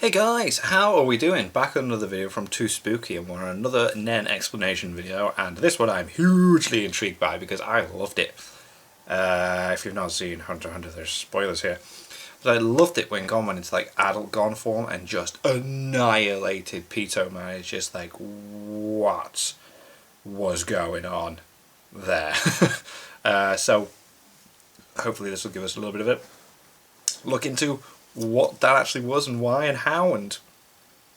Hey guys, how are we doing? Back on another video from Too Spooky, and we're on another Nen explanation video, and this one I'm hugely intrigued by because I loved it. If you've not seen Hunter x Hunter, there's spoilers here. But I loved it when Gon went into like Adult Gon form and just annihilated Pito, man. It's just like, what was going on there? So hopefully this will give us a little bit of a look into what that actually was and why and how, and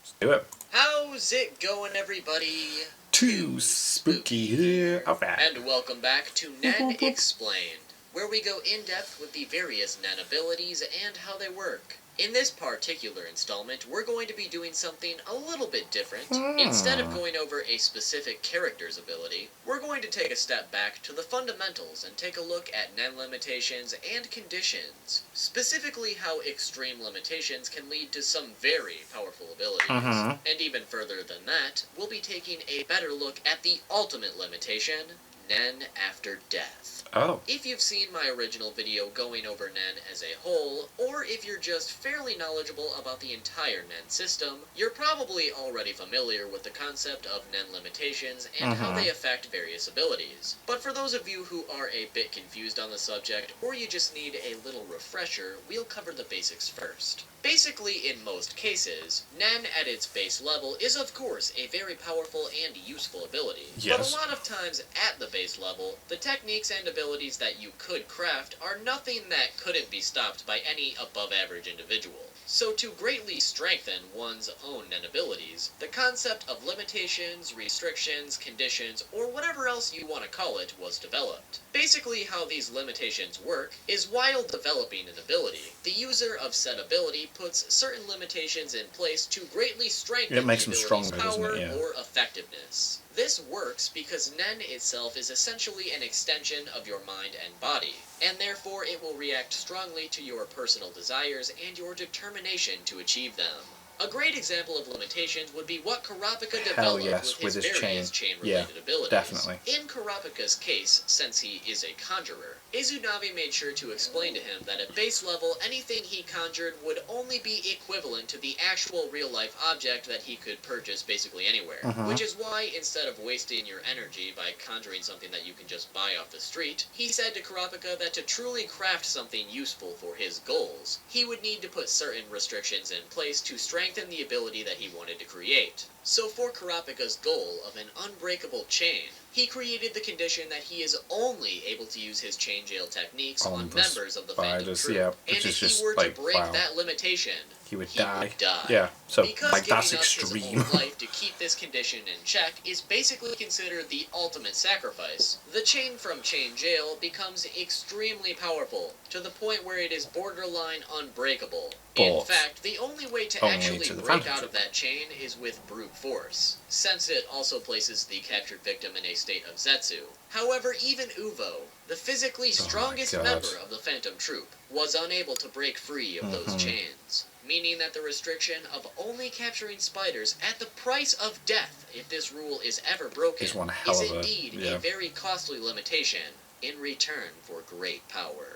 let's do it. How's it going, everybody? Too Spooky here. Alright. And welcome back to Nen Explained, where we go in depth with the various Nen abilities and how they work. In this particular installment, we're going to be doing something a little bit different. Instead of going over a specific character's ability, we're going to take a step back to the fundamentals and take a look at Nen limitations and conditions. Specifically how extreme limitations can lead to some very powerful abilities. And even further than that, we'll be taking a better look at the ultimate limitation, Nen After Death. Oh. If you've seen my original video going over Nen as a whole, or if you're just fairly knowledgeable about the entire Nen system, you're probably already familiar with the concept of Nen limitations and how they affect various abilities. But for those of you who are a bit confused on the subject, or you just need a little refresher, we'll cover the basics first. Basically, in most cases, Nen at its base level is of course a very powerful and useful ability. Yes. But a lot of times at the base level, the techniques and abilities that you could craft are nothing that couldn't be stopped by any above-average individual. So to greatly strengthen one's own Nen abilities, the concept of limitations, restrictions, conditions, or whatever else you want to call it was developed. Basically how these limitations work is while developing an ability, the user of said ability puts certain limitations in place to greatly strengthen the ability's power or effectiveness. This works because Nen itself is essentially an extension of your mind and body, and therefore it will react strongly to your personal desires and your determination to achieve them. A great example of limitations would be what Kurapika developed with his various chain-related abilities. Definitely. In Kurapika's case, since he is a conjurer, Izunami made sure to explain to him that at base level, anything he conjured would only be equivalent to the actual real-life object that he could purchase basically anywhere. Which is why, instead of wasting your energy by conjuring something that you can just buy off the street, he said to Kurapika that to truly craft something useful for his goals, he would need to put certain restrictions in place to strengthen the ability that he wanted to create. So for Kurapika's goal of an unbreakable chain, he created the condition that he is only able to use his chain jail techniques on members of the Phantom Troop. And if he were to break that limitation, he would die. Yeah, so because like that's giving up extreme. his own life to keep this condition in check is basically considered the ultimate sacrifice. The chain from chain jail becomes extremely powerful, to the point where it is borderline unbreakable. In fact, the only way to actually break out of that chain is with brute force, since it also places the captured victim in a state of Zetsu. However, even Uvo, the physically strongest member of the Phantom Troop, was unable to break free of those chains, meaning that the restriction of only capturing spiders at the price of death, if this rule is ever broken, is indeed a very costly limitation in return for great power.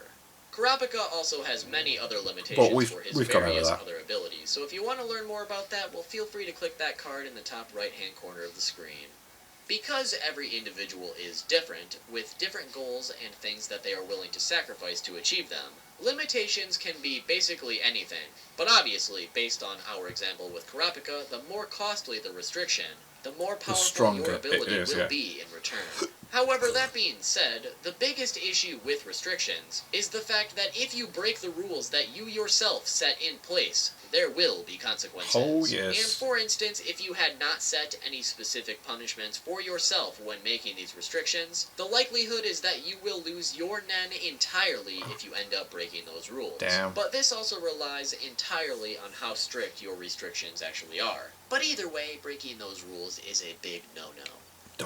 Kurapika also has many other limitations for his various other abilities, so if you want to learn more about that, well, feel free to click that card in the top right-hand corner of the screen. Because every individual is different, with different goals and things that they are willing to sacrifice to achieve them, limitations can be basically anything. But obviously, based on our example with Kurapika, the more costly the restriction, the more powerful your ability will be in return. However, that being said, the biggest issue with restrictions is the fact that if you break the rules that you yourself set in place, there will be consequences. Oh, yes. And for instance, if you had not set any specific punishments for yourself when making these restrictions, the likelihood is that you will lose your Nen entirely if you end up breaking those rules. Damn. But this also relies entirely on how strict your restrictions actually are. But either way, breaking those rules is a big no-no.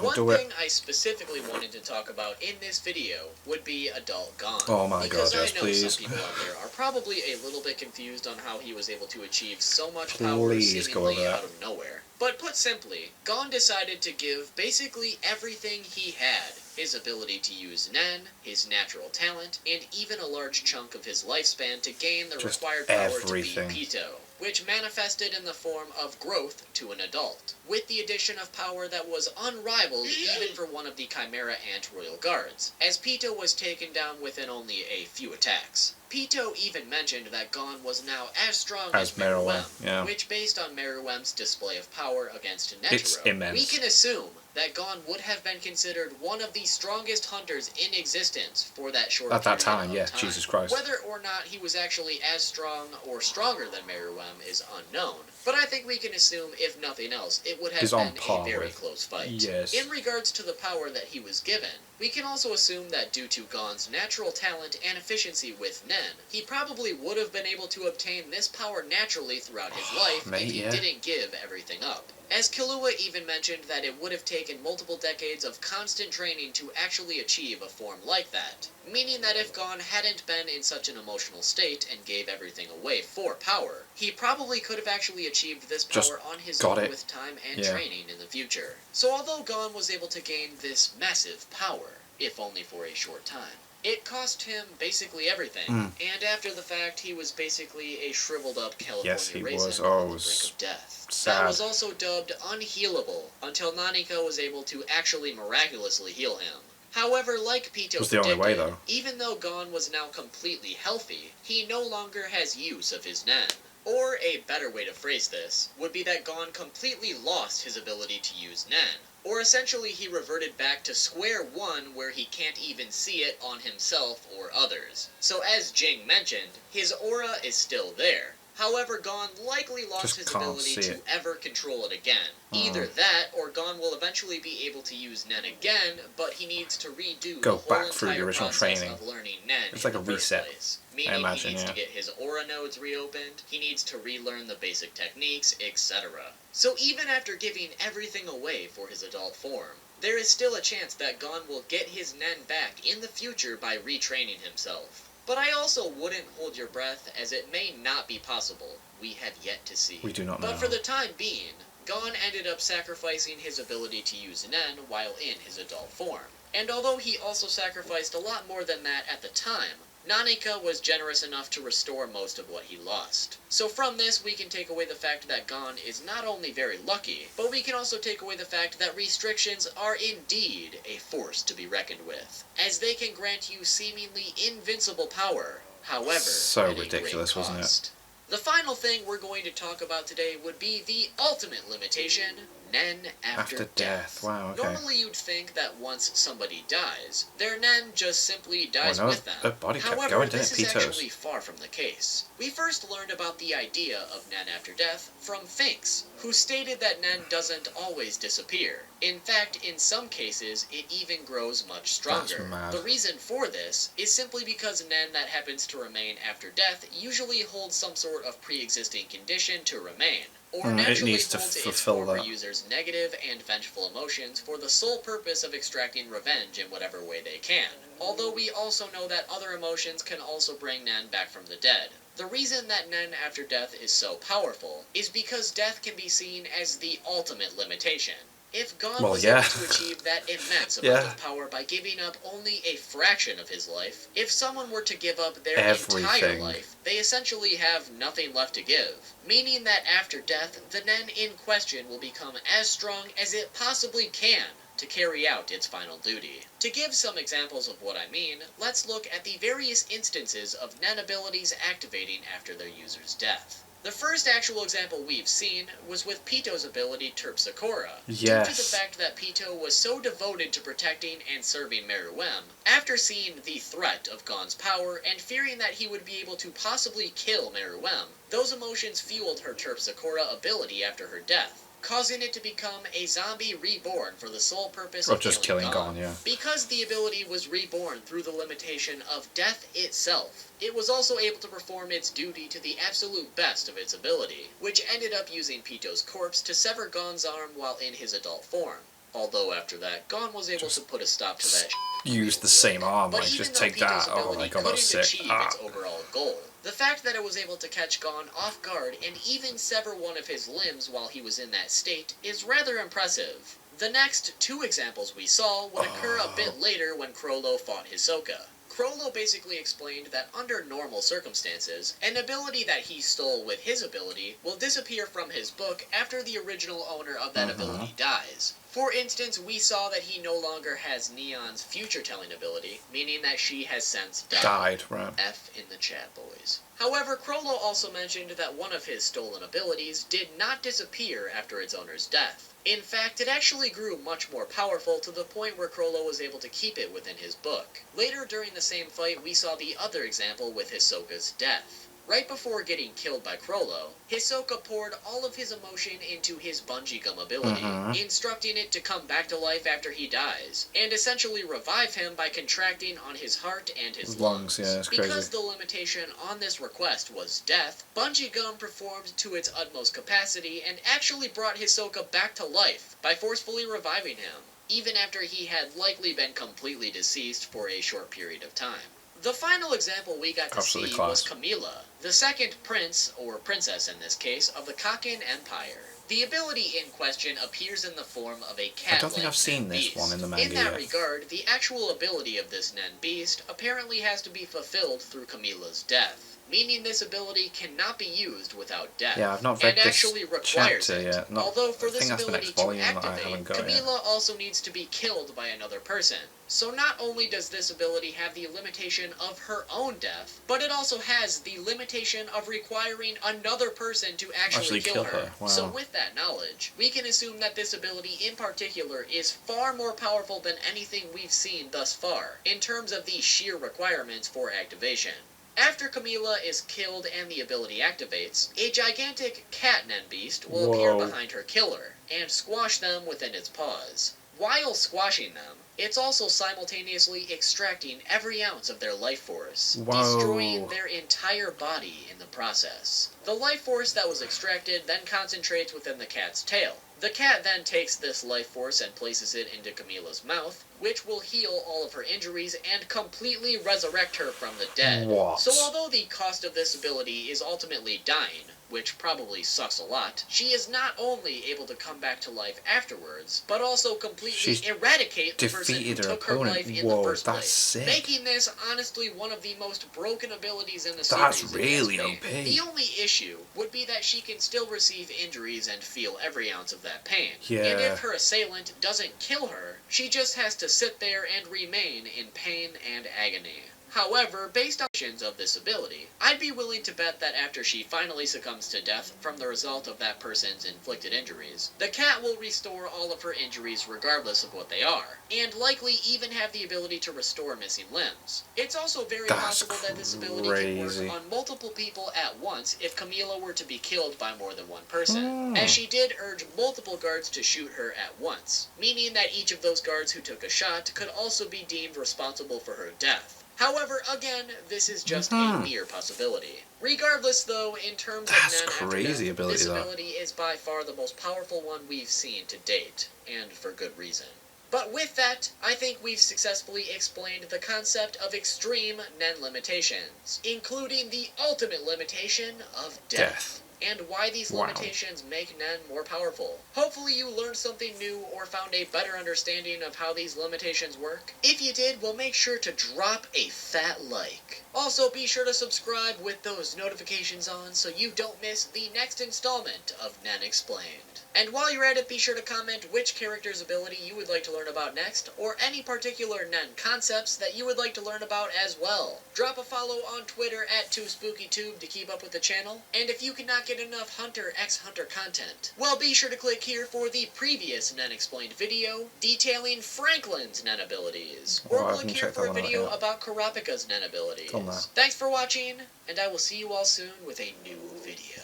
One thing I specifically wanted to talk about in this video would be Adult Gon. Oh my god, yes, because I know some people out there are probably a little bit confused on how he was able to achieve so much power seemingly out of nowhere. But put simply, Gon decided to give basically everything he had. His ability to use Nen, his natural talent, and even a large chunk of his lifespan to gain the required power to beat Pito. which manifested in the form of growth to an adult, with the addition of power that was unrivaled even for one of the Chimera Ant Royal Guards, as Pitou was taken down within only a few attacks. Pitou even mentioned that Gon was now as strong as Meruem, yeah. which, based on Meruem's display of power against It's Netero, immense. we can assume that Gon would have been considered one of the strongest hunters in existence for that short at that time, period of yeah, Jesus Christ. Whether or not he was actually as strong or stronger than Meruem is unknown, but I think we can assume, if nothing else, it would have been a very close fight. Yes. In regards to the power that he was given, we can also assume that due to Gon's natural talent and efficiency with Nen, he probably would have been able to obtain this power naturally throughout his life if he didn't give everything up. As Killua even mentioned that it would have taken multiple decades of constant training to actually achieve a form like that, meaning that if Gon hadn't been in such an emotional state and gave everything away for power, he probably could have actually achieved this power on his own with time and training in the future. So although Gon was able to gain this massive power, if only for a short time, it cost him basically everything, and after the fact, he was basically a shriveled up California raisin on the brink of death. Sad. That was also dubbed unhealable until Nanika was able to actually miraculously heal him. However, like Pitou predicted, even though Gon was now completely healthy, he no longer has use of his Nen. Or a better way to phrase this would be that Gon completely lost his ability to use Nen. Or essentially he reverted back to square one where he can't even see it on himself or others. So as Jing mentioned, his aura is still there. However, Gon likely lost his ability to ever control it again. Either that, or Gon will eventually be able to use Nen again, but he needs to redo the whole entire process of learning Nen it's like a reset. Place. Meaning he needs to get his aura nodes reopened, he needs to relearn the basic techniques, etc. So even after giving everything away for his adult form, there is still a chance that Gon will get his Nen back in the future by retraining himself. But I also wouldn't hold your breath, as it may not be possible. We have yet to see. We do not know. But for the time being, Gon ended up sacrificing his ability to use Nen while in his adult form. And although he also sacrificed a lot more than that at the time, Nanika was generous enough to restore most of what he lost. So from this, we can take away the fact that Gon is not only very lucky, but we can also take away the fact that restrictions are indeed a force to be reckoned with, as they can grant you seemingly invincible power, however, so at ridiculous, a great cost. wasn't it? The final thing we're going to talk about today would be the ultimate limitation, Nen After Death. Wow, okay. Normally you'd think that once somebody dies, their Nen just simply dies with them. Their body kept However, going, this didn't it, is actually far from the case. We first learned about the idea of Nen After Death from Finks, who stated that Nen doesn't always disappear. In fact, in some cases, it even grows much stronger. That's mad. The reason for this is simply because Nen that happens to remain after death usually holds some sort of pre-existing condition to remain, or naturally holds its former user's negative and vengeful emotions for the sole purpose of extracting revenge in whatever way they can. Although we also know that other emotions can also bring Nen back from the dead. The reason that Nen After Death is so powerful is because death can be seen as the ultimate limitation. If Gon was able to achieve that immense amount of power by giving up only a fraction of his life, if someone were to give up their entire life, they essentially have nothing left to give. Meaning that after death, the Nen in question will become as strong as it possibly can to carry out its final duty. To give some examples of what I mean, let's look at the various instances of Nen abilities activating after their user's death. The first actual example we've seen was with Pitou's ability Terpsichore. Due to the fact that Pitou was so devoted to protecting and serving Meruem, after seeing the threat of Gon's power and fearing that he would be able to possibly kill Meruem, those emotions fueled her Terpsichore ability after her death, causing it to become a zombie reborn for the sole purpose of just killing Gon. Because the ability was reborn through the limitation of death itself, it was also able to perform its duty to the absolute best of its ability, which ended up using Pitou's corpse to sever Gon's arm while in his adult form. Although after that, Gon was able to put a stop to that. Use the same arm, like just take that. Oh my god, that's sick. Its overall goal. The fact that it was able to catch Gon off guard and even sever one of his limbs while he was in that state is rather impressive. The next two examples we saw would occur a bit later when Crollo fought Hisoka. Crollo basically explained that under normal circumstances, an ability that he stole with his ability will disappear from his book after the original owner of that ability dies. For instance, we saw that he no longer has Neon's future-telling ability, meaning that she has since died. Right. F in the chat, boys. However, Crollo also mentioned that one of his stolen abilities did not disappear after its owner's death. In fact, it actually grew much more powerful to the point where Crollo was able to keep it within his book. Later during the same fight, we saw the other example with Hisoka's death. Right before getting killed by Crollo, Hisoka poured all of his emotion into his bungee gum ability, instructing it to come back to life after he dies, and essentially revive him by contracting on his heart and his lungs. Yeah, that's crazy. Because the limitation on this request was death, bungee gum performed to its utmost capacity and actually brought Hisoka back to life by forcefully reviving him, even after he had likely been completely deceased for a short period of time. The final example we got to see was Camila, the second prince, or princess in this case, of the Kakin Empire. The ability in question appears in the form of a cat-like I don't think I've seen this one in the manga In that yet. regard, the actual ability of this Nen beast apparently has to be fulfilled through Camila's death, meaning this ability cannot be used without death. Yeah, I've not read and this actually requires chapter it. yet. Although for this ability to that I activate, haven't got Camila yet. also needs to be killed by another person. So not only does this ability have the limitation of her own death, but it also has the limitation of requiring another person to actually kill her. Wow. So with that knowledge, we can assume that this ability in particular is far more powerful than anything we've seen thus far, in terms of the sheer requirements for activation. After Camila is killed and the ability activates, a gigantic cat Nen beast will appear behind her killer, and squash them within its paws. While squashing them, it's also simultaneously extracting every ounce of their life force, destroying their entire body in the process. The life force that was extracted then concentrates within the cat's tail. The cat then takes this life force and places it into Camila's mouth, which will heal all of her injuries and completely resurrect her from the dead. So although the cost of this ability is ultimately dying, which probably sucks a lot, she is not only able to come back to life afterwards, but also completely eradicate the person who took her life in the first place, making this honestly one of the most broken abilities in the series. That's really OP. The only issue would be that she can still receive injuries and feel every ounce of that pain. Yeah. And if her assailant doesn't kill her, she just has to sit there and remain in pain and agony. However, based on of this ability, I'd be willing to bet that after she finally succumbs to death from the result of that person's inflicted injuries, the cat will restore all of her injuries regardless of what they are, and likely even have the ability to restore missing limbs. It's also very possible that this ability can work on multiple people at once if Camila were to be killed by more than one person, as she did urge multiple guards to shoot her at once, meaning that each of those guards who took a shot could also be deemed responsible for her death. However, again, this is just a mere possibility. Regardless, though, in terms of Nen After Death, this ability is by far the most powerful one we've seen to date, and for good reason. But with that, I think we've successfully explained the concept of extreme Nen limitations, including the ultimate limitation of death. And why these limitations make Nen more powerful. Hopefully you learned something new or found a better understanding of how these limitations work. If you did, well, make sure to drop a fat like. Also, be sure to subscribe with those notifications on so you don't miss the next installment of Nen Explained. And while you're at it, be sure to comment which character's ability you would like to learn about next, or any particular Nen concepts that you would like to learn about as well. Drop a follow on Twitter at 2SpookyTube to keep up with the channel, and if you cannot get enough Hunter x Hunter content, well, be sure to click here for the previous Nen Explained video detailing Franklin's Nen abilities, or click here for a video about Kurapika's Nen abilities. Thanks for watching, and I will see you all soon with a new video.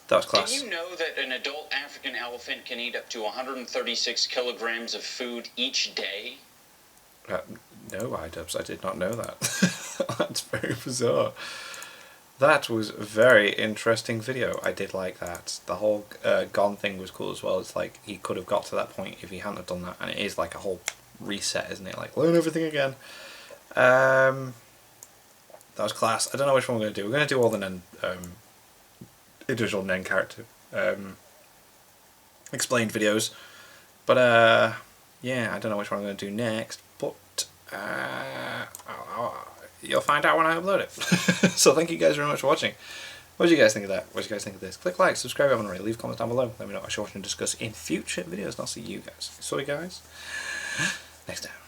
That was class. Did you know that an adult African elephant can eat up to 136 kilograms of food each day? No, iDubbbz, I did not know that. That's very bizarre. That was a very interesting video. I did like that. The whole Gon thing was cool as well. It's like he could have got to that point if he hadn't have done that, and it is like a whole reset, isn't it? Like, learn everything again. That was class. I don't know which one we're going to do. We're going to do all the Nen, individual Nen character explained videos, but yeah, I don't know which one I'm going to do next, but you'll find out when I upload it. So thank you guys very much for watching. What did you guys think of that? What did you guys think of this? Click like, subscribe if you haven't already, leave comments down below. Let me know what I should watch and discuss in future videos, and I'll see you guys. Sorry guys, next time.